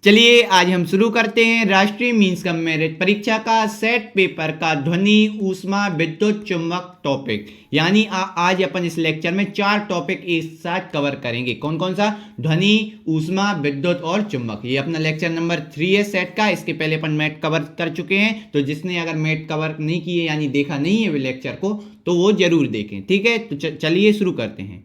चलिए आज हम शुरू करते हैं राष्ट्रीय मीन्स कम मेरिट परीक्षा का सेट पेपर का ध्वनि ऊष्मा विद्युत चुंबक टॉपिक। यानी आज अपन इस लेक्चर में 4 टॉपिक एक साथ कवर करेंगे। कौन कौन सा? ध्वनि, ऊष्मा, विद्युत और चुंबक। ये अपना लेक्चर नंबर 3 है सेट का। इसके पहले अपन मैथ कवर कर चुके हैं, तो जिसने अगर मैथ कवर नहीं किए यानी देखा नहीं है लेक्चर को तो वो जरूर देखें। ठीक है, तो चलिए शुरू करते हैं।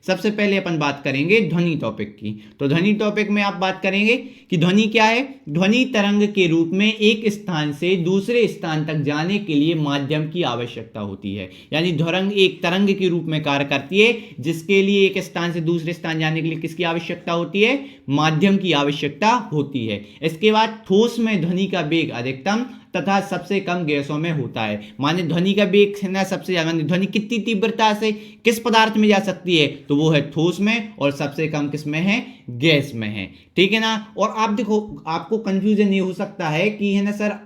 सबसे पहले अपन बात करेंगे ध्वनि टॉपिक की। तो ध्वनि टॉपिक में आप बात करेंगे कि ध्वनि क्या है। ध्वनि तरंग के रूप में एक स्थान से दूसरे स्थान तक जाने के लिए माध्यम की आवश्यकता होती है। यानी ध्वनि एक तरंग के रूप में कार्य करती है, जिसके लिए एक स्थान से दूसरे स्थान जाने के लिए किसकी आवश्यकता होती है? माध्यम की आवश्यकता होती है। इसके बाद ठोस में ध्वनि का वेग अधिकतम तथा सबसे कम गैसों में होता है। माने ध्वनि का वेग है ना सबसे ज्यादा, ध्वनि कितनी तीव्रता से किस पदार्थ में जा सकती है, तो वो है ठोस में, और सबसे कम किस में है? गैस में है। ठीक है ना। और आप देखो, आपको कंफ्यूजन ये हो सकता है कि है ना सर,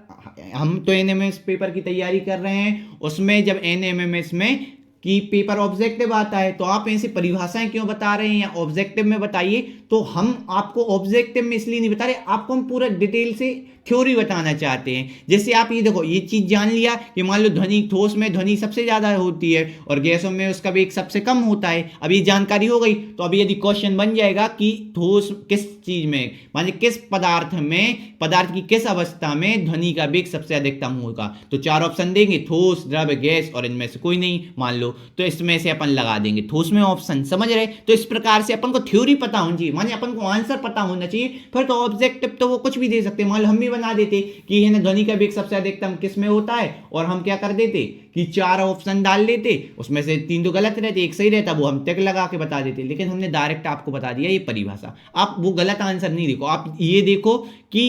हम तो एनएमएस पेपर की तैयारी कर रहे हैं, उसमें जब एनएमएस में कि पेपर ऑब्जेक्टिव आता है तो आप ऐसी परिभाषाएं क्यों बता रहे हैं या ऑब्जेक्टिव में बताइए। तो हम आपको ऑब्जेक्टिव में इसलिए नहीं बता रहे, आपको हम पूरा डिटेल से थ्योरी बताना चाहते हैं। जैसे आप ये देखो, ये चीज जान लिया कि मान लो ध्वनि ठोस में ध्वनि सबसे ज्यादा होती है और गैसों में उसका वेग सबसे कम होता है। अब ये जानकारी हो गई, तो अभी यदि क्वेश्चन बन जाएगा कि ठोस किस चीज में, माने किस पदार्थ में, पदार्थ की किस अवस्था में ध्वनि का वेग सबसे अधिकतम होगा, तो 4 ऑप्शन देंगे, ठोस, द्रव, गैस और इनमें से कोई नहीं मान लो, तो इसमें से अपन लगा देंगे ठोस में ऑप्शन। समझ रहे? तो इस प्रकार से अपन को थ्योरी पता होनी चाहिए, माने अपन को आंसर पता होना चाहिए। फिर तो ऑब्जेक्टिव तो वो कुछ भी दे सकते हैं। मान लो हम भी बना देते कि है ना ध्वनि का वेग सबसे अधिकतम किस में होता है, और हम क्या कर देते कि 4 ऑप्शन डाल लेते, उसमें से 3 तो गलत रहते, एक सही रहता, वो हम टिक लगा के बता देते। लेकिन हमने डायरेक्ट आपको बता दिया ये परिभाषा। आप वो गलत आंसर नहीं देखो, आप ये देखो कि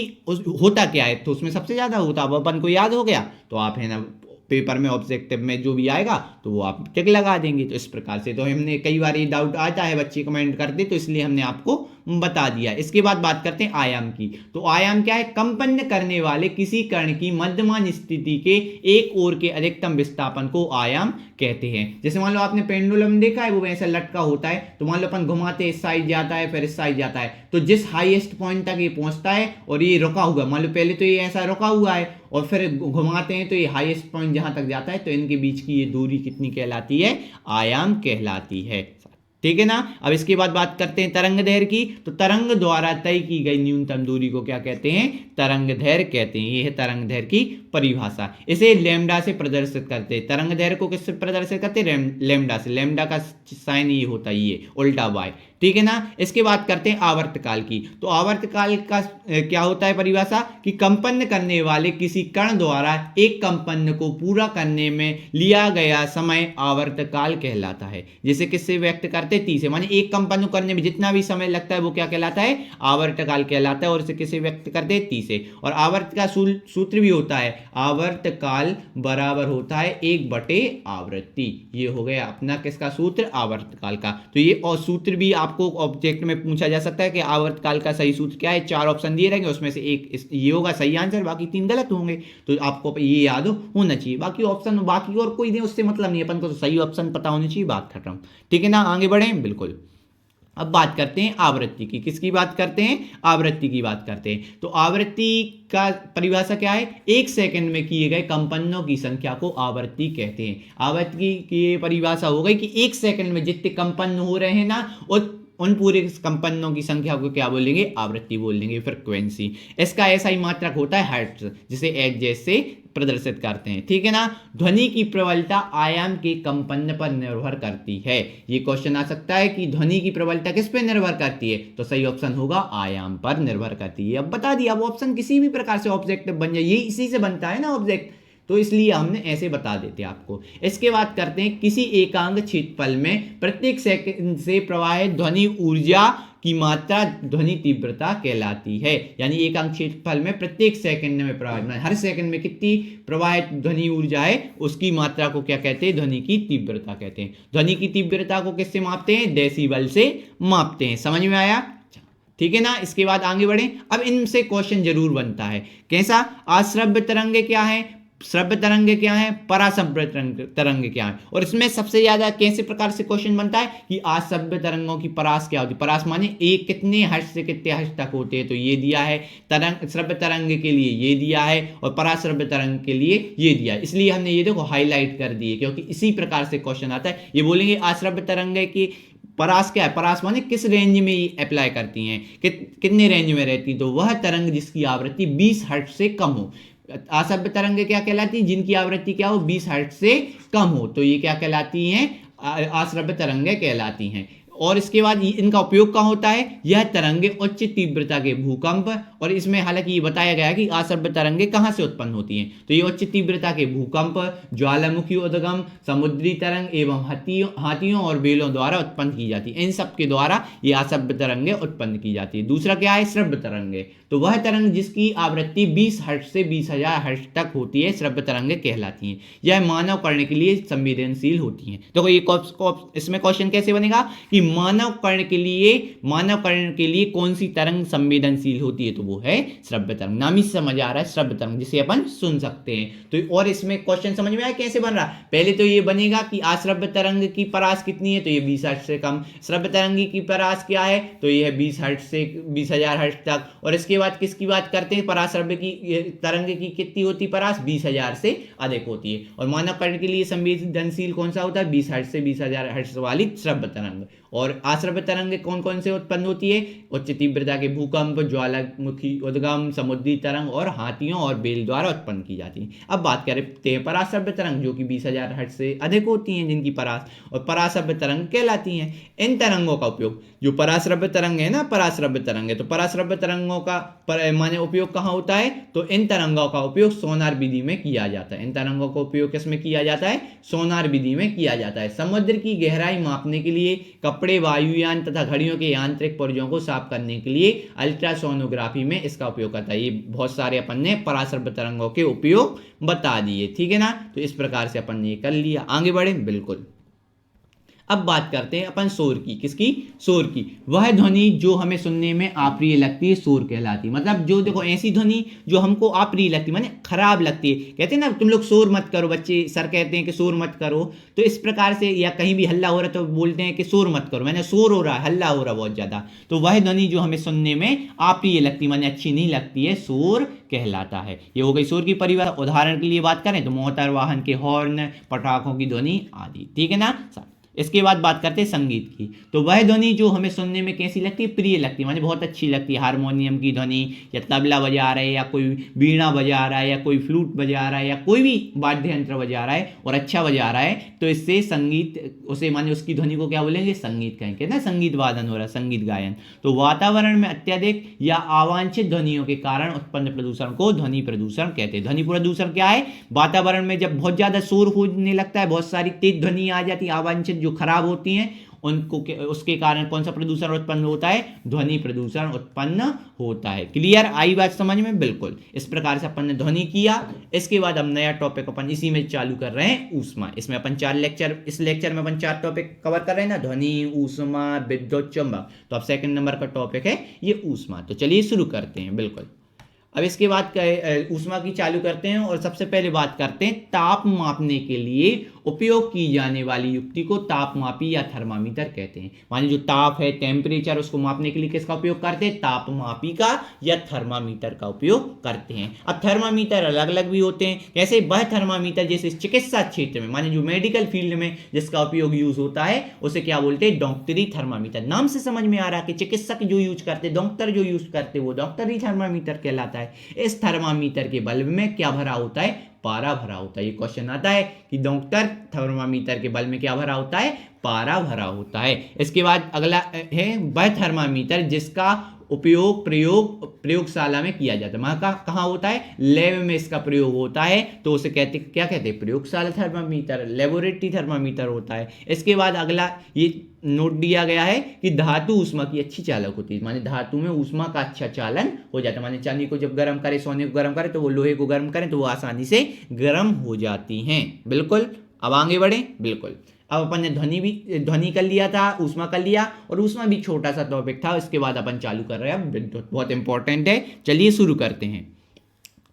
होता क्या है। तो उसमें सबसे ज्यादा होता, अब अपन को याद हो गया, तो आप है ना पेपर में ऑब्जेक्टिव में जो भी आएगा तो वो आप टिक लगा देंगे। तो इस प्रकार से, तो हमने कई बार ये डाउट आता है, बच्चे कमेंट करते, तो इसलिए हमने आपको बता दिया। इसके बाद बात करते हैं आयाम की। तो आयाम क्या है? कंपन करने वाले किसी कण की मध्यमान स्थिति के एक ओर के अधिकतम विस्थापन को आयाम कहते हैं। जैसे मान लो आपने पेंडुलम देखा है, वो वैसा लटका होता है, तो मान लो अपन घुमाते इस साइड जाता है फिर इस साइड जाता है, तो जिस हाईएस्ट पॉइंट तक ये पहुंचता है और ये रुका हुआ, मान लो पहले तो ये ऐसा रुका हुआ है और फिर घुमाते हैं तो ये हाईएस्ट पॉइंट जहां तक जाता है, तो इनके बीच की ये दूरी कितनी कहलाती है? आयाम कहलाती है। ठीक है ना। अब इसके बाद बात करते हैं तरंग दैर्घ्य की। तो तरंग द्वारा तय की गई न्यूनतम दूरी को क्या कहते हैं? तरंग दैर्घ्य कहते हैं। यह है तरंग दैर्घ्य की परिभाषा। इसे लैम्डा से प्रदर्शित करते हैं। तरंग दैर्घ्य को किससे प्रदर्शित करते हैं? लैम्डा से। लैम्डा का साइन ये होता है, ये उल्टा बाय। ठीक है ना। इसके बाद करते हैं आवर्तकाल की। तो आवर्तकाल का क्या होता है परिभाषा? कि कंपन करने वाले किसी कण द्वारा एक कंपन को पूरा करने में लिया गया समय आवर्तकाल कहलाता है। जैसे किससे व्यक्त करते? टी से। माने एक कंपन को करने में जितना भी समय लगता है वो क्या कहलाता है? आवर्तकाल कहलाता है। और इसे किससे व्यक्त करते हैं? टी से। और आवर्त का सूत्र भी होता है, आवर्तकाल बराबर होता है 1/आवृत्ति। ये हो गया अपना किसका सूत्र? आवर्तकाल का। तो ये और सूत्र भी आपको ऑब्जेक्ट में पूछा जा सकता है कि आवर्तकाल का सही सूत्र क्या है। 4 ऑप्शन दिए रहेंगे, उसमें से एक ये होगा सही आंसर, बाकी 3 गलत होंगे। तो आपको ये याद होना चाहिए। बाकी ऑप्शन बाकी और कोई दे उससे मतलब नहीं, अपन को तो सही ऑप्शन पता होनी चाहिए। बात कर रहा हूं। ठीक है ना। आगे बढ़े। बिल्कुल। अब बात करते हैं आवृत्ति की। किसकी बात करते हैं? आवृत्ति की बात करते हैं। तो आवृत्ति का परिभाषा क्या है? 1 सेकंड में किए गए कंपनों की संख्या को आवृत्ति कहते हैं। आवृत्ति की परिभाषा हो गई कि 1 सेकंड में जितने कंपन हो रहे हैं ना, और उन पूरे कंपनों की संख्या को क्या बोलेंगे? आवृत्ति बोलेंगे, फ्रीक्वेंसी। इसका ऐसा ही मात्रक होता है हर्ट्ज, जिसे एच जैसे प्रदर्शित करते हैं। ठीक है ना। ध्वनि की प्रबलता आयाम के कंपन पर निर्भर करती है। ये क्वेश्चन आ सकता है कि ध्वनि की प्रबलता किस पे निर्भर करती है? तो सही ऑप्शन होगा आयाम पर निर्भर करती है। अब बता दिया, अब ऑप्शन किसी भी प्रकार से ऑब्जेक्टिव बन जाए, ये इसी से बनता है ना ऑब्जेक्ट, तो इसलिए हमने ऐसे बता देते आपको। इसके बाद करते हैं किसी एकांक क्षेत्रफल में प्रत्येक सेकंड से प्रवाहित ध्वनि ऊर्जा की मात्रा ध्वनि तीव्रता कहलाती है। यानी एकांक क्षेत्रफल में प्रत्येक सेकंड में प्रवाहित, हर सेकंड में कितनी प्रवाहित ध्वनि ऊर्जा है, उसकी मात्रा को क्या कहते हैं? ध्वनि की तीव्रता कहते हैं। ध्वनि की तीव्रता को किससे मापते हैं? डेसिबल से मापते हैं। समझ में आया? ठीक है ना। इसके बाद आगे बढ़े। अब इनसे क्वेश्चन जरूर बनता है। कैसा? अश्रव्य तरंगे क्या है? श्रव्य तरंगे क्या है, पराश्रव्य तरंग क्या है। और इसमें सबसे ज्यादा कैसे प्रकार से क्वेश्चन बनता है कि आश्रव्य तरंगों की परास क्या होती है। परास माने एक कितने हर्ष से कितने हर्ष तक होते हैं, तो ये दिया है। तरंग श्रव्य तरंग के लिए ये दिया है और पराश्रव्य तरंग के लिए ये दिया है, इसलिए हमने ये देखो हाईलाइट कर दिए, क्योंकि इसी प्रकार से क्वेश्चन आता है। ये बोलेंगे आश्रव्य तरंग की परास क्या है, परास माने किस रेंज में ये अप्लाई करती हैं, कितने रेंज में रहती, तो वह तरंग जिसकी आवृत्ति 20 हर्ट्ज से कम हो। आश्रव्य तरंग क्या कहलाती है, जिनकी आवृत्ति क्या हो, 20 हर्ट्ज से कम हो, तो ये क्या कहलाती हैं, आश्रव्य तरंगे कहलाती हैं। और इसके बाद इनका उपयोग कहाँ होता है, यह तरंगे उच्च तीव्रता के भूकंप, और इसमें हालांकि ये बताया गया है कि आश्रव्य तरंगे कहाँ से उत्पन्न होती हैं, तो ये उच्च तीव्रता के भूकंप, ज्वालामुखी उद्गम, समुद्री तरंग एवं हाथियों और बेलों द्वारा उत्पन्न की जाती है। इन सब के द्वारा ये आश्रव्य तरंगे उत्पन्न की जाती है। दूसरा क्या है, श्रव्य तरंगे, तो वह तरंग जिसकी आवृत्ति 20 हर्ट्ज से 20,000 हर्ट्ज तक होती है, श्रव्य तरंगे कहलाती हैं। यह मानव कर्ण के लिए संवेदनशील होती हैं। देखो ये इसमें क्वेश्चन कैसे बनेगा कि मानव कर्ण के लिए कौन सी तरंग संवेदनशील होती है, तो वो है श्रव्य तरंग। नाम ही समझ आ रहा है, श्रव्य तरंग, जिसे अपन सुन सकते हैं। तो और इसमें क्वेश्चन समझ में आया कैसे बन रहा है। पहले तो ये बनेगा कि आश्रव्य तरंग की परास कितनी है, तो ये 20 हर्ट्ज से कम। श्रव्य तरंगी की परास क्या है, तो ये है 20 हर्ट्ज से 20,000 हर्ट्ज तक। और इसके बाद किसकी बात करते हैं, पराश्रव्य की तरंग की कितनी होती परास, 20,000 से अधिक होती है। और मानव कर्ण के लिए संवेदनशील कौन सा होता है, 20 हर्ट्ज से 20,000 हर्ट्ज वाली श्रव्य तरंग। और आश्रव्य तरंग कौन कौन से उत्पन्न होती है, उच्च तीव्रता के भूकंप, ज्वालामुखी उद्गम, समुद्री तरंग और हाथियों और बेल द्वारा उत्पन्न की जाती है। अब बात करते हैं पराश्रव्य तरंग, जो कि 20,000 हर्ट्ज से अधिक होती हैं, जिनकी परास और पराश्रव्य तरंग कहलाती हैं। इन तरंगों का उपयोग, जो पराश्रव्य तरंग है ना, पराश्रव्य तरंग है, तो पराश्रव्य तरंगों का माने उपयोग कहाँ होता है, तो इन तरंगों का उपयोग सोनार विधि में किया जाता है। इन तरंगों का उपयोग किसमें किया जाता है, सोनार विधि में किया जाता है। समुद्र की गहराई मापने के लिए, कपड़े, वायुयान तथा घड़ियों के यांत्रिक पुर्जों को साफ करने के लिए अल्ट्रासोनोग्राफी में इसका उपयोग करता है। ये बहुत सारे अपन ने पराश्रव्य तरंगों के उपयोग बता दिए, ठीक है ना। तो इस प्रकार से अपन ने कर लिया, आगे बढ़े। बिल्कुल, अब बात करते हैं अपन शोर की। किसकी, शोर की। वह ध्वनि जो हमें सुनने में अप्रिय लगती है, शोर कहलाती है। मतलब जो देखो ऐसी ध्वनि जो हमको अप्रिय लगती है, माने खराब लगती है। कहते हैं ना तुम लोग शोर मत करो, बच्चे सर कहते हैं कि शोर मत करो, तो इस प्रकार से, या कहीं भी हल्ला हो रहा है तो बोलते हैं कि शोर मत करो, मैंने शोर हो रहा है, हल्ला हो रहा है बहुत ज्यादा, तो वह ध्वनि जो हमें सुनने में अप्रिय लगती, माने अच्छी नहीं लगती है, शोर कहलाता है। ये हो गई शोर की परिभाषा। उदाहरण के लिए बात करें तो मोटर वाहन के हॉर्न, पटाखों की ध्वनि आदि, ठीक है ना। इसके बाद बात करते हैं संगीत की। तो वह ध्वनि जो हमें सुनने में कैसी लगती है, प्रिय लगती है, माने बहुत अच्छी लगती है। हारमोनियम की ध्वनि, या तबला बजा रहा है, या कोई वीणा बजा रहा है, या कोई फ्लूट बजा रहा है, या कोई भी वाद्य यंत्र बजा रहा है और अच्छा बजा रहा है, तो इससे संगीत, उसे माने उसकी ध्वनि को क्या बोलेंगे, संगीत कहेंगे ना। संगीत वादन हो रहा है, संगीत गायन। तो वातावरण में अत्यधिक या अवांछित ध्वनियों के कारण उत्पन्न प्रदूषण को ध्वनि प्रदूषण कहते हैं। ध्वनि प्रदूषण क्या है, वातावरण में जब बहुत ज्यादा शोर होने लगता है, बहुत सारी तेज ध्वनि आ जाती है, अवांछित जो खराब होती हैं, उनको उसके कारण कौन सा प्रदूषण उत्पन्न होता है, ध्वनि प्रदूषण उत्पन्न होता है। क्लियर, आई बात समझ में। बिल्कुल, इस प्रकार से अपन ने ध्वनि किया। इसके बाद हम नया टॉपिक अपन इसी में चालू कर रहे हैं, ऊष्मा। इसमें अपन 4 लेक्चर, इस लेक्चर में अपन 4 टॉपिक कवर कर रहे हैं ना, ध्वनि, ऊष्मा, विद्युत चुंबक। तो अब सेकंड नंबर का टॉपिक है ये ऊष्मा। तो चलिए शुरू करते हैं। बिल्कुल, अब इसके बाद ऊष्मा की चालू करते हैं, और सबसे पहले बात करते हैं ताप मापने के लिए उपयोग की जाने वाली युक्ति को तापमापी या थर्मामीटर कहते हैं। माने जो ताप है, टेम्परेचर, उसको मापने के लिए किसका उपयोग करते हैं, तापमापी का या थर्मामीटर का उपयोग करते हैं। अब थर्मामीटर अलग अलग भी होते हैं। कैसे, वह थर्मामीटर जैसे चिकित्सा क्षेत्र में, माने जो मेडिकल फील्ड में जिसका उपयोग यूज होता है, उसे क्या बोलते हैं, डॉक्टरी थर्मामीटर। नाम से समझ में आ रहा है कि चिकित्सक जो यूज करते, डॉक्टर जो यूज करते, वो डॉक्टरी थर्मामीटर कहलाता है। इस थर्मामीटर के बल्ब में क्या भरा होता है, पारा भरा होता है। ये क्वेश्चन आता है कि डॉक्टर थर्मामीटर के बल्ब में क्या भरा होता है, पारा भरा होता है। इसके बाद अगला है वह थर्मामीटर जिसका उपयोग प्रयोगशाला में किया जाता है। वहां कहाँ होता है, लैब में इसका प्रयोग होता है, तो उसे कहते, क्या कहते हैं, प्रयोगशाला थर्मामीटर, लेबोरेटरी थर्मामीटर होता है। इसके बाद अगला ये नोट दिया गया है कि धातु ऊष्मा की अच्छी चालक होती है। माने धातु में ऊष्मा का अच्छा चालन हो जाता है। माने चांदी को जब गर्म करे, सोने को गर्म करे, तो वो लोहे को गर्म करें तो वो आसानी से गर्म हो जाती हैं। बिल्कुल, अब आगे बढ़े। बिल्कुल, अब अपन ने ध्वनि कर लिया था, ऊष्मा कर लिया, और ऊष्मा भी छोटा सा टॉपिक था। इसके बाद अपन चालू कर रहे हैं विद्युत, बहुत इंपॉर्टेंट है। चलिए शुरू करते हैं।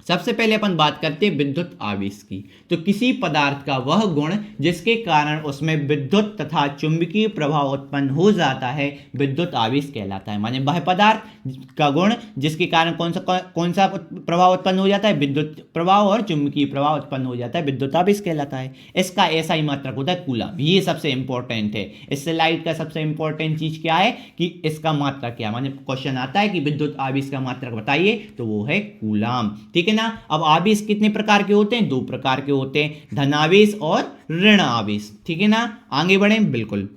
सबसे पहले अपन बात करते हैं विद्युत आवेश की। तो किसी पदार्थ का वह गुण जिसके कारण उसमें विद्युत तथा चुंबकीय प्रभाव उत्पन्न हो जाता है विद्युत आवेश कहलाता है। माने वह पदार्थ का गुण जिसके कारण कौन सा प्रभाव उत्पन्न हो जाता है, विद्युत प्रभाव और चुंबकीय प्रभाव उत्पन्न हो जाता है, विद्युत आवेश कहलाता है। इसका ऐसा ही मात्रक होता है कूलम। ये सबसे इंपॉर्टेंट है। इस स्लाइड का सबसे इंपॉर्टेंट चीज क्या है कि इसका मात्रक क्या है। माने क्वेश्चन आता है कि विद्युत आवेश का मात्रक बताइए, तो वो है कूलम। ठीक है ना। अब आवेश कितने प्रकार के होते हैं, दो प्रकार के होते हैं, धनावेश और ऋण आवेश। ठीक है ना। आगे बढ़ें, बिल्कुल।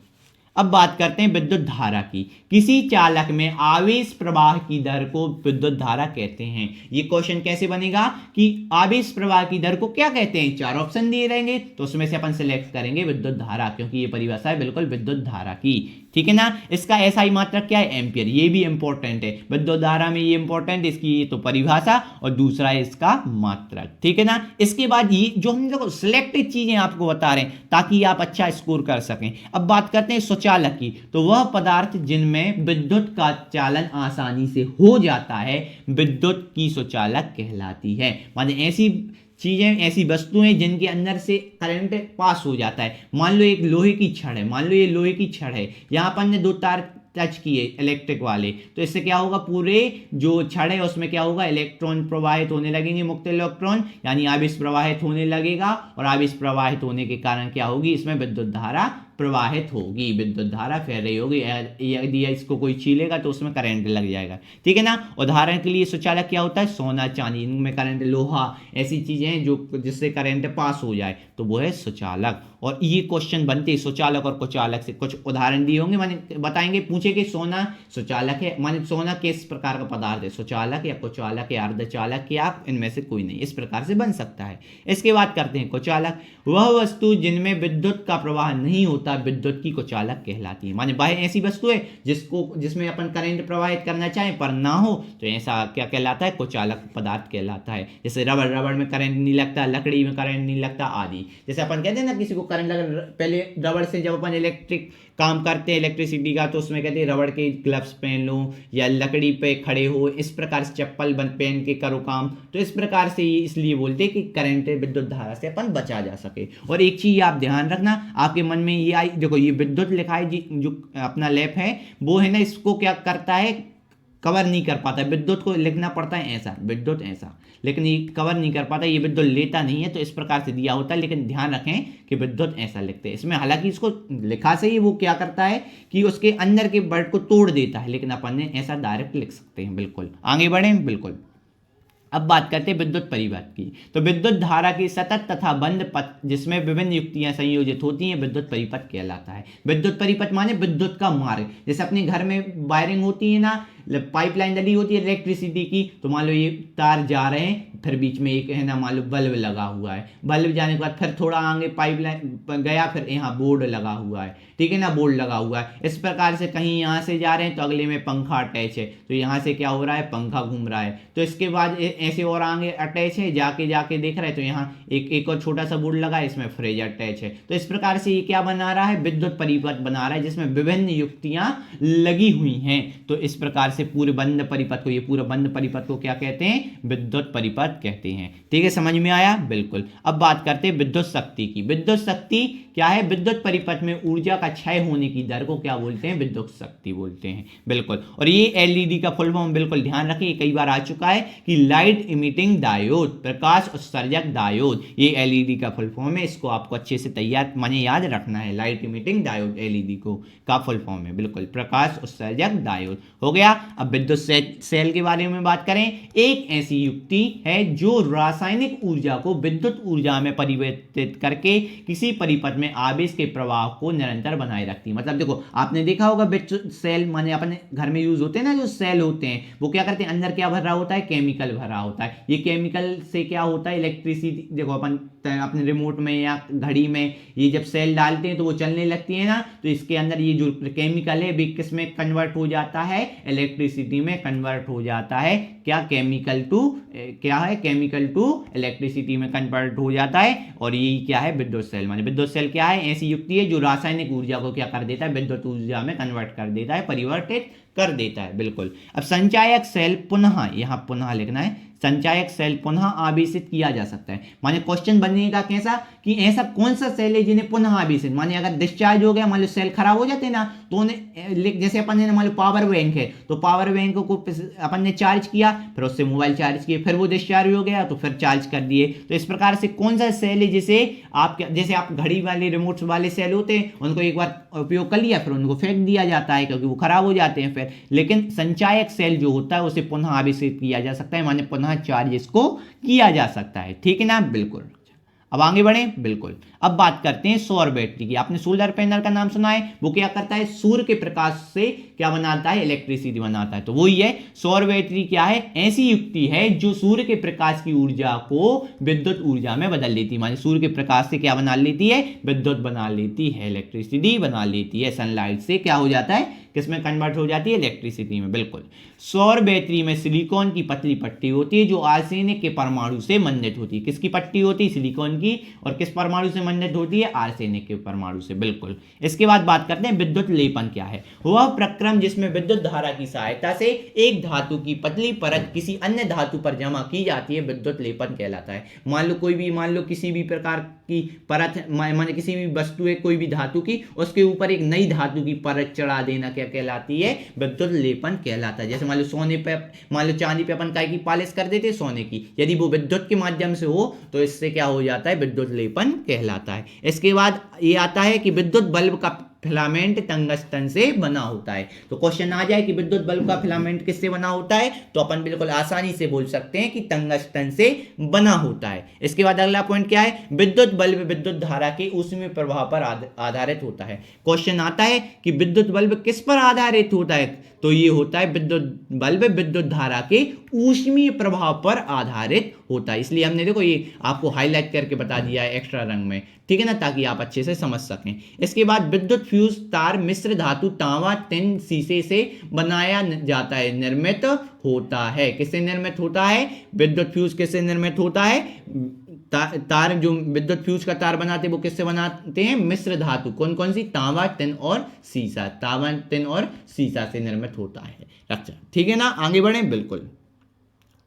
अब बात करते हैं विद्युत धारा की। किसी चालक में आवेश प्रवाह की दर को विद्युत धारा कहते हैं। ये क्वेश्चन कैसे बनेगा कि आवेश प्रवाह की दर को क्या कहते हैं, चार ऑप्शन दिए रहेंगे, तो उसमें से अपन सिलेक्ट करेंगे विद्युत धारा, क्योंकि ये परिभाषा है बिल्कुल विद्युत धारा की। ठीक है ना। इसका ऐसा ही मात्रक क्या है, एम्पियर। ये भी इंपॉर्टेंट है, विद्युत धारा में ये इंपॉर्टेंट, इसकी ये तो परिभाषा और दूसरा है इसका मात्रक। ठीक है ना। इसके बाद ये जो हम देखो सिलेक्टेड चीजें आपको बता रहे हैं ताकि आप अच्छा स्कोर कर सकें। अब बात करते हैं सुचालक की। तो वह पदार्थ जिनमें विद्युत का चालन आसानी से हो जाता है विद्युत की सुचालक कहलाती है। माने ऐसी चीजें, ऐसी वस्तुएं जिनके अंदर से करंट पास हो जाता है। मान लो एक लोहे की छड़ है, मान लो ये लोहे की छड़ है, यहां अपन ने दो तार टच किए इलेक्ट्रिक वाले, तो इससे क्या होगा, पूरे जो छड़ है उसमें क्या होगा, इलेक्ट्रॉन प्रवाहित होने लगेंगे, मुक्त इलेक्ट्रॉन, यानी आवेश प्रवाहित होने लगेगा। और आवेश प्रवाहित होने के कारण क्या होगी, इसमें विद्युत धारा प्रवाहित होगी, विद्युत धारा फैल रही होगी। यदि इसको कोई छीलेगा तो उसमें करंट लग जाएगा। ठीक है ना। उदाहरण के लिए सुचालक क्या होता है, सोना चांदी, इनमें करंट, लोहा, ऐसी चीजें हैं जो जिससे करंट पास हो जाए, तो वो है सुचालक। और ये क्वेश्चन बनते हैं सुचालक और कुचालक से। कुछ उदाहरण दिए होंगे, माने बताएंगे, पूछे कि सोना सुचालक है, माने सोना किस प्रकार का पदार्थ है, सुचालक या कुचालक या अर्धचालक या इनमें से कोई नहीं, इस प्रकार से बन सकता है। इसके बाद करते हैं कुचालक। वह वस्तु जिनमें विद्युत का प्रवाह नहीं होता विद्युत की कुचालक कहलाती है। माने वह ऐसी वस्तु है जिसमें अपन करंट प्रवाहित करना चाहें पर ना हो, तो ऐसा क्या कहलाता है, कुचालक पदार्थ कहलाता है। जैसे रबड़ में करंट नहीं लगता, लकड़ी में करंट नहीं लगता आदि। जैसे अपन कहते हैं ना किसी को करंट लगा, पहले रबड़ से जब अपन इलेक्ट्रिक काम करते हैं इलेक्ट्रिसिटी का, तो उसमें कहते हैं रबड़ के ग्लव्स पहन लो या लकड़ी पे खड़े हो, इस प्रकार से चप्पल पहन के करो काम। तो इस प्रकार से ये इसलिए बोलते हैं कि करंट विद्युत धारा से अपन बचा जा सके। और एक चीज आप ध्यान रखना, आपके मन में ये आई, देखो ये विद्युत लिखा है जी, जो अपना लैप है वो है ना, इसको क्या करता है, कवर नहीं कर पाता। विद्युत को लिखना पड़ता है ऐसा, विद्युत ऐसा, लेकिन ये कवर नहीं कर पाता, ये विद्युत लेता नहीं है, तो इस प्रकार से दिया होता है। लेकिन ध्यान रखें कि विद्युत ऐसा लिखते हैं इसमें, हालांकि इसको लिखा से ही वो क्या करता है कि उसके अंदर के वर्ड को तोड़ देता है, लेकिन अपन ने ऐसा डायरेक्ट लिख सकते हैं। बिल्कुल आगे बढ़ें, बिल्कुल। अब बात करते हैं विद्युत परिपथ की। तो विद्युत धारा की सतत तथा बंद पथ जिसमें विभिन्न युक्तियां संयोजित होती हैं विद्युत परिपथ कहलाता है। विद्युत परिपथ माने विद्युत का मार्ग। जैसे अपने घर में वायरिंग होती है ना, पाइपलाइन डली होती है इलेक्ट्रिसिटी की, तो मान लो ये तार जा रहे हैं, फिर बीच में एक है ना मान लो बल्ब लगा हुआ है, बल्ब जाने के बाद फिर थोड़ा आगे पाइपलाइन गया, फिर यहाँ बोर्ड लगा हुआ है। ठीक है ना, बोर्ड लगा हुआ है। इस प्रकार से कहीं यहाँ से जा रहे हैं तो अगले में पंखा अटैच है, तो यहाँ से क्या हो रहा है, पंखा घूम रहा है। तो इसके बाद ऐसे और आगे अटैच है, जाके देख रहे हैं तो यहाँ एक और छोटा सा बोर्ड लगा है, इसमें फ्रिज अटैच है। तो इस प्रकार से ये क्या बना रहा है, विद्युत परिपथ बना रहा है जिसमें विभिन्न युक्तियां लगी हुई हैं। तो इस प्रकार से पूरे बंद परिपथ को, ये पूरा बंद परिपथ को क्या कहते हैं, विद्युत परिपथ कहते हैं। ठीक है, समझ में आया, बिल्कुल। अब बात करते हैं विद्युत शक्ति की। विद्युत शक्ति क्या है, विद्युत परिपथ में ऊर्जा का क्षय होने की दर को क्या बोलते हैं, विद्युत शक्ति बोलते हैं। बिल्कुल। और ये एलईडी का फुल फॉर्म बिल्कुल ध्यान रखें, कई बार आ चुका है कि लाइट इमिटिंग डायोड, प्रकाश उत्सर्जक डायोड, ये एलईडी का फुल फॉर्म है। इसको आपको अच्छे से तैयार माने याद रखना है, लाइट इमिटिंग डायोड एलईडी को का फुल फॉर्म है, बिल्कुल, प्रकाश उत्सर्जक डायोड हो गया। अब विद्युत सेल के बारे में बात करें, एक ऐसी युक्ति है जो रासायनिक ऊर्जा को विद्युत ऊर्जा में परिवर्तित करके किसी परिपथ में आवेश के प्रवाह को निरंतर बनाए रखती है। मतलब देखो, आपने देखा होगा विद्युत सेल माने अपने घर में यूज होते हैं ना, जो सेल होते हैं वो क्या करते हैं, अंदर क्या भरा होता है, केमिकल भरा होता है। ये केमिकल से क्या होता है, इलेक्ट्रिसिटी, देखो अपन अपने रिमोट में या घड़ी में ये जब सेल डालते हैं तो वो चलने लगती है ना, तो इसके अंदर ये जो केमिकल है किस में कन्वर्ट हो जाता है, इलेक्ट्रिसिटी में कन्वर्ट हो जाता है। क्या, केमिकल टू क्या है, केमिकल टू इलेक्ट्रिसिटी में कन्वर्ट हो जाता है। और ये क्या है, विद्युत सेल। माने विद्युत सेल क्या है, ऐसी युक्ति है जो रासायनिक ऊर्जा को क्या कर देता है, विद्युत ऊर्जा में कन्वर्ट कर देता है, परिवर्तित कर देता है। बिल्कुल। अब संचायक सेल पुनः, यहाँ पुनः लिखना है, संचायक सेल पुनः आवेशित किया जा सकता है। माने क्वेश्चन बनेगा कैसा कि ऐसा कौन सा सेल है जिन्हें पुनः आवेशित, माने अगर डिस्चार्ज हो गया, मान लो सेल खराब हो जाते ना, तो उन्हें जैसे अपन ने मान लो पावर बैंक है, तो पावर बैंक को अपन ने चार्ज किया, फिर उससे मोबाइल चार्ज किए, फिर वो डिस्चार्ज हो गया तो फिर चार्ज कर दिए। तो इस प्रकार से कौन सा सेल है जिसे आप, जैसे आप घड़ी वाले रिमोट वाले सेल होते हैं, उनको एक बार उपयोग कर लिया फिर उनको फेंक दिया जाता है क्योंकि वो खराब हो जाते हैं फिर। लेकिन संचायक सेल जो होता है उसे पुनः आवेशित किया जा सकता है, माने पुनः चार्ज इसको किया जा सकता है। ठीक है ना। बिल्कुल। अब आगे बढ़े। बिल्कुल। अब बात करते हैं सौर बैटरी की। आपने सोलर पैनल का नाम सुना है, वो क्या करता है, सूर्य के प्रकाश से क्या बनाता है, इलेक्ट्रिसिटी बनाता है। तो वही है सौर बैटरी। क्या है, ऐसी युक्ति है जो सूर्य के प्रकाश की ऊर्जा को विद्युत ऊर्जा में बदल लेती है। माने सूर्य के प्रकाश से क्या बना लेती है, विद्युत बना लेती है, इलेक्ट्रिसिटी बना लेती है। सनलाइट से क्या हो जाता है, किसमें कन्वर्ट हो जाती है, इलेक्ट्रिसिटी में। बिल्कुल। सौर बैटरी में सिलिकॉन की पतली पट्टी होती है जो आर्सेनिक के परमाणु से मंडित होती है। किसकी पट्टी होती है, सिलिकॉन की, और किस परमाणु से मंडित होती है, आर्सेनिक के परमाणु से। बिल्कुल। इसके बाद बात करते हैं विद्युत लेपन क्या है। वह प्रक्रम जिसमें विद्युत धारा की सहायता से एक धातु की पतली परत किसी अन्य धातु पर जमा की जाती है, विद्युत लेपन कहलाता है। मान लो किसी भी प्रकार की परत, माने किसी भी वस्तु है, कोई भी धातु की, उसके ऊपर एक नई धातु की परत चढ़ा देना क्या कहलाती है, विद्युत लेपन कहलाता है। जैसे मान लो सोने पे, मान लो चांदी पे अपन काय की पॉलिश कर देते, सोने की, यदि वो विद्युत के माध्यम से हो तो इससे क्या हो जाता है, विद्युत लेपन कहलाता है। इसके बाद ये आता है कि विद्युत बल्ब का फिलामेंट टंगस्टन से बना होता है। तो क्वेश्चन आ जाए कि विद्युत बल्ब का फिलामेंट किससे बना होता है, तो अपन बिल्कुल आसानी से बोल सकते हैं कि टंगस्टन से बना होता है। इसके बाद अगला पॉइंट क्या है, विद्युत बल्ब विद्युत धारा के ऊष्मीय प्रभाव पर आधारित होता है। क्वेश्चन आता है कि विद्युत बल्ब किस पर आधारित होता है, तो ये होता है विद्युत बल्ब विद्युत धारा के ऊष्मीय प्रभाव पर आधारित होता है। इसलिए हमने देखो ये आपको हाईलाइट करके बता दिया है एक्स्ट्रा रंग में, ठीक है ना, ताकि आप अच्छे से समझ सकें। इसके बाद विद्युत फ्यूज तार मिश्र धातु तांबा टिन शीशे से बनाया जाता है, निर्मित होता है। किससे निर्मित होता है, विद्युत फ्यूज किससे निर्मित होता है, तार जो विद्युत फ्यूज का तार बनाते हैं वो किससे बनाते हैं, मिश्र धातु। कौन कौन सी, तांबा टिन और सीसा, तांबा टिन और सीसा से निर्मित होता है। अच्छा ठीक है ना, आगे बढ़े। बिल्कुल।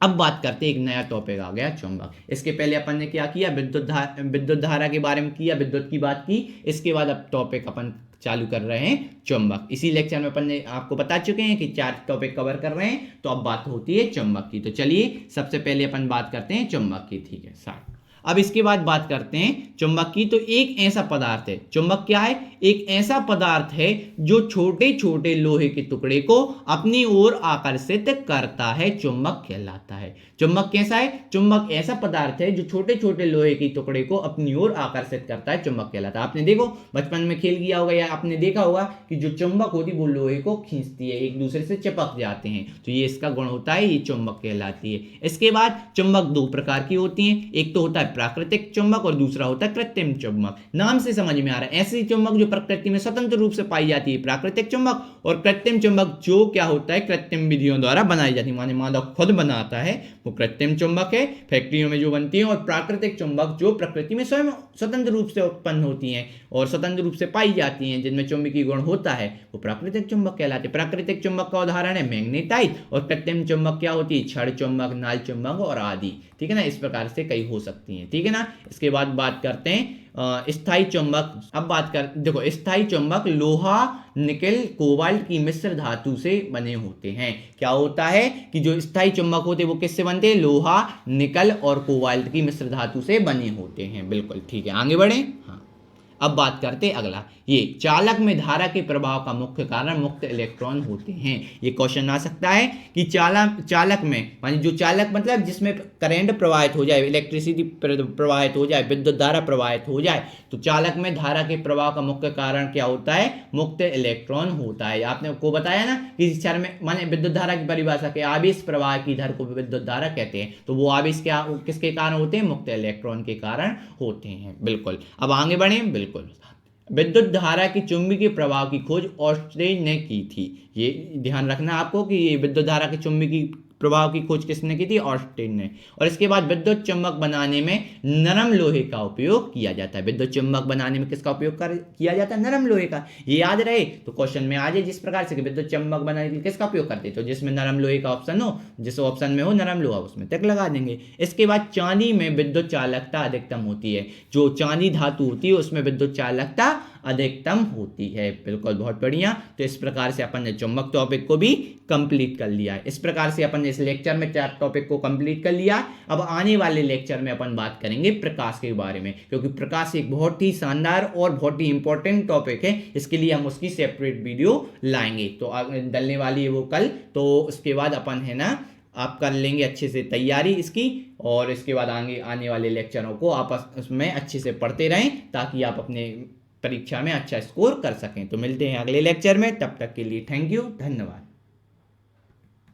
अब बात करते हैं, एक नया टॉपिक आ गया, चुंबक। इसके पहले अपन ने क्या किया, विद्युत धारा के बारे में किया, विद्युत की बात की। इसके बाद अब टॉपिक अपन चालू कर रहे हैं चुंबक। इसी लेक्चर में अपन ने आपको बता चुके हैं कि 4 टॉपिक कवर कर रहे हैं, तो अब बात होती है चुंबक की। तो चलिए सबसे पहले अपन बात करते हैं चुंबक की, ठीक है, साथ। अब इसके बाद बात करते हैं चुंबक की। तो एक ऐसा पदार्थ है, चुंबक क्या है, एक ऐसा पदार्थ है जो छोटे छोटे लोहे के टुकड़े को अपनी ओर आकर्षित करता है, चुंबक कहलाता है। चुंबक कैसा है, चुंबक ऐसा पदार्थ है जो छोटे छोटे लोहे के टुकड़े को अपनी ओर आकर्षित करता है, चुंबक कहलाता है। आपने देखो बचपन में खेल किया होगा या आपने देखा होगा कि जो चुंबक होती है वो लोहे को खींचती है, एक दूसरे से चिपक जाते हैं, तो ये इसका गुण होता है, ये चुंबक कहलाती है। इसके बाद चुंबक 2 प्रकार की होती हैं, एक तो होता है प्राकृतिक चुंबक और दूसरा होता है कृत्रिम चुंबक। नाम से समझ में आ रहा है, ऐसी चुंबक जो प्रकृति में स्वतंत्र रूप से पाई जाती है प्राकृतिक चुंबक, और कृत्रिम चुंबक जो क्या होता है, कृत्रिम विधियों द्वारा बनाई जाती है, माने मानव खुद बनाता है, वो कृत्रिम चुंबक है, फैक्ट्रियों में जो बनती है। और प्राकृतिक चुंबक जो प्रकृति में स्वयं स्वतंत्र रूप से उत्पन्न होती हैं और स्वतंत्र रूप से पाई जाती हैं, जिनमें चुंबकीय गुण होता है, वो प्राकृतिक चुंबक कहलाते हैं। प्राकृतिक चुंबक का उदाहरण है मैग्नेटाइट, और कृत्रिम चुंबक क्या होती है, छड़ चुंबक, नाल चुंबक और आदि, ठीक है ना, इस प्रकार से कई हो सकती हैं, ठीक है ना। इसके बाद बात करते हैं स्थायी चुंबक। अब बात कर, देखो स्थायी चुंबक लोहा, निकेल, कोबाल्ट की मिश्र धातु से बने होते हैं। क्या होता है कि जो स्थायी चुंबक होते हैं वो किससे बनते हैं, लोहा, निकल और कोबाल्ट की मिश्र धातु से बने होते हैं। बिल्कुल ठीक है, आगे बढ़े। हाँ, अब बात करते हैं अगला, ये चालक में धारा के प्रभाव का मुख्य कारण मुक्त इलेक्ट्रॉन होते हैं। ये क्वेश्चन आ सकता है कि चालक में, माने जो चालक मतलब जिसमें करंट प्रवाहित हो जाए, इलेक्ट्रिसिटी प्रवाहित हो जाए, विद्युत धारा प्रवाहित हो जाए, तो चालक में धारा के प्रभाव का मुख्य कारण क्या होता है, मुक्त इलेक्ट्रॉन होता है। आपने को बताया ना कि क्षण में, माने विद्युत धारा की परिभाषा के आवेश प्रवाह की दर को विद्युत धारा कहते हैं, तो वो आवेश क्या किसके कारण होते हैं, मुक्त इलेक्ट्रॉन के कारण होते हैं। बिल्कुल। अब आगे बढ़े। बिल्कुल। विद्युत धारा की चुंबकीय प्रभाव की खोज ऑस्टेन ने की थी। ये ध्यान रखना आपको कि ये विद्युत धारा के चुंबकीय प्रभाव की खोज किसने की थी? ऑस्टिन ने। और इसके बाद विद्युत चुम्बक बनाने में नरम लोहे का उपयोग किया जाता है। विद्युत चुम्बक बनाने में किसका उपयोग किया जाता है? नरम लोहे का। ये याद रहे तो क्वेश्चन में आ जाए जिस प्रकार से कि विद्युत चुम्बक बनाने के लिए किसका उपयोग करते हैं, तो जिसमें नरम लोहे का ऑप्शन हो, जिस ऑप्शन में हो नरम लोहा उसमें टिक लगा देंगे। इसके बाद चांदी में विद्युत चालकता अधिकतम होती है। जो चांदी धातु होती है उसमें विद्युत चालकता अधिकतम होती है। बिल्कुल, बहुत बढ़िया। तो इस प्रकार से अपन ने चुंबक टॉपिक को भी कंप्लीट कर लिया है। इस प्रकार से अपन ने इस लेक्चर में 4 टॉपिक को कंप्लीट कर लिया। अब आने वाले लेक्चर में अपन बात करेंगे प्रकाश के बारे में, क्योंकि प्रकाश एक बहुत ही शानदार और बहुत ही इंपॉर्टेंट टॉपिक है। इसके लिए हम उसकी सेपरेट वीडियो लाएंगे, तो डलने वाली है वो कल। तो उसके बाद अपन है ना आप कर लेंगे अच्छे से तैयारी इसकी, और इसके बाद आने वाले लेक्चरों को आप उसमें अच्छे से पढ़ते रहें ताकि आप अपने परीक्षा में अच्छा स्कोर कर सकें। तो मिलते हैं अगले लेक्चर में, तब तक के लिए थैंक यू, धन्यवाद।